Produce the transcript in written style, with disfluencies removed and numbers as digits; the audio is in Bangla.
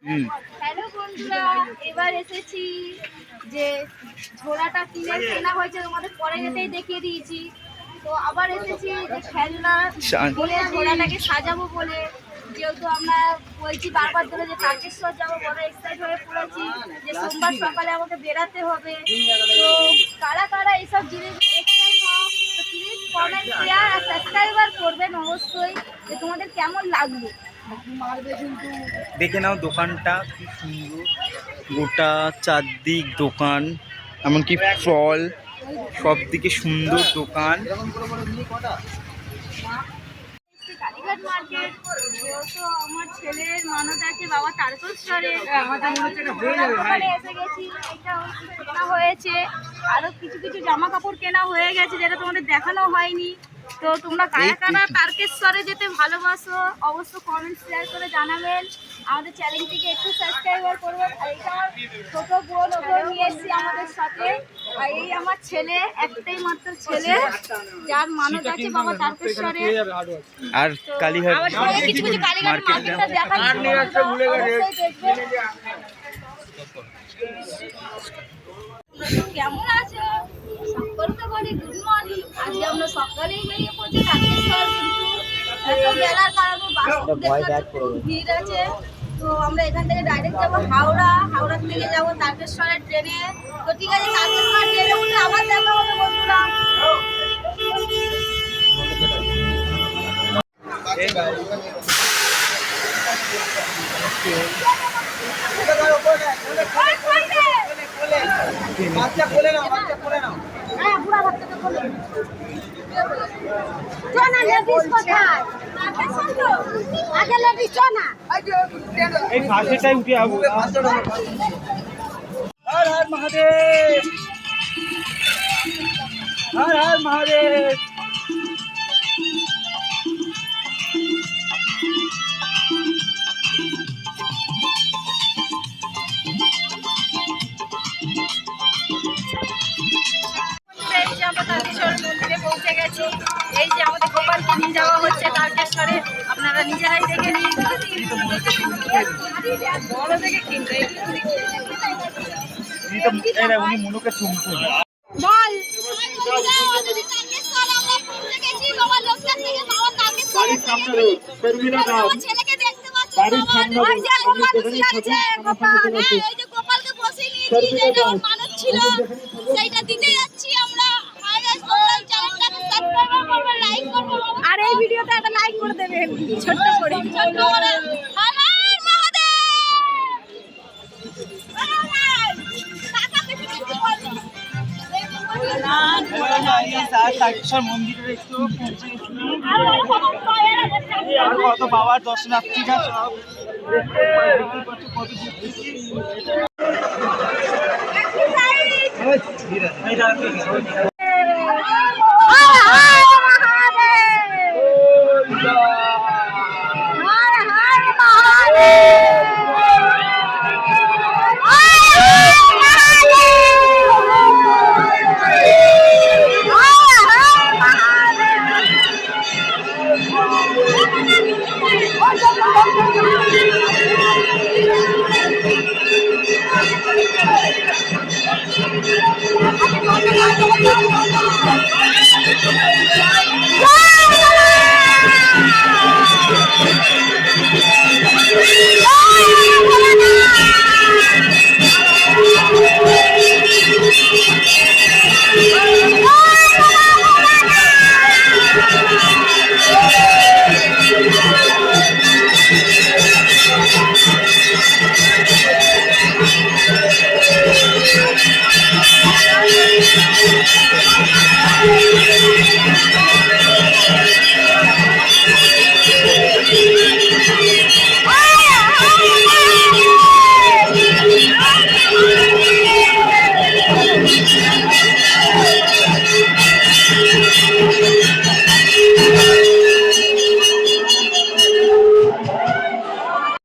হ্যালো বন্ধুরা, এবার এসেছি যে ঝোলাটা কেনা হয়েছে, তোমাদের পরে যেতেই দেখিয়ে দিয়েছি। তো আবার এসেছি যে খেলনা বলে ঝোলাটাকে সাজাবো বলে, যেহেতু আমরা বলছি বারবার ধরে যে তারকেশ্বর যাবো, বড় এক্সাইট হয়ে পড়েছি যে সোমবার সকালে আমাকে বেরাতে হবে। তো কারা কারা এইসব জিনিস এক্সাইট হও, তো প্লিজ কমেন্ট শেয়ার আর সাবস্ক্রাইবার করবেন অবশ্যই, যে তোমাদের কেমন লাগলো। দেখে নাও দোকানটা কি সুন্দর, গোটা চারদিক দোকান, এমনকি ফল, সব দিকে সুন্দর দোকান। কালীঘাট মার্কেট, যেহেতু আমার ছেলের মানত আছে বাবা তারকেশ্বরে, এসে গেছি। এটা কেনা হয়েছে, আরো কিছু কিছু জামা কাপড় কেনা হয়ে গেছে যেটা তোমাদের দেখানো হয়নি। তো তোমরা কারা কারা তারকেশ্বরে যেতে ভালোবাসো অবশ্য কমেন্ট শেয়ার করে জানাবেন। আমাদের চ্যানেলটিকে একটু সাবস্ক্রাইবার করবেন। আর এটা ছোট বোন, ওকে নিয়ে এসেছি আমাদের সাথে। আর এই আমার ছেলে, একটাই মাত্র ছেলে যার মানত আছে বাবা তারকেশ্বরে। আর কালীঘাট কিছু কিছু কালীঘাট মার্কেটটা দেখাচ্ছি, কেমন আছো সকলকে বলি গুড মর্নিং। আজকে আমরা সকালেই বেরিয়ে পড়ছি তারকেশ্বর, কিন্তু এত বেলার কারণে বাস ভিড় আছে। তো আমরা এখান থেকে ডাইরেক্ট যাবো হাওড়া, হাওড়া থেকে যাবো তারকেশ্বরের ট্রেনে। তো ঠিক আছে, তারকেশ্বর ট্রেনে উঠে আবার দেখা হবে বন্ধুরা। বাচ্চা কোলে নাও, বাচ্চা কোলে নাও। হ্যাঁ, পুরো বাচ্চাটা কোলে। চনা লেডিস কোথায়? আগে লেডিস চনা। এই ফাঁসিটাই উঠে যাবো। হর হর মহাদেব, হর হর মহাদেব। এই যে আমরা তারকেশ্বর মন্দিরে পৌঁছে গেছি। এই যে আমাদের গোপালকে নিয়ে যাওয়া হচ্ছে তারকেশ্বরে, আপনারা নিজেরাই দেখে নিন। বড় থেকে কিনবে উনি মুলুকে চুমকু বল। ছেলেকে দেখতে পাচ্ছি, গোপালকে বসে নিয়েছি, যেটা ওর মানত ছিল সেইটা দিতে যাচ্ছি আমরা। আর এই ভিডিওতে একটা লাইক করে দেবেন, ছোট্ট করে। তারকেশ্বর মন্দিরের একটু কত বাবার দর্শনার্থীরা সব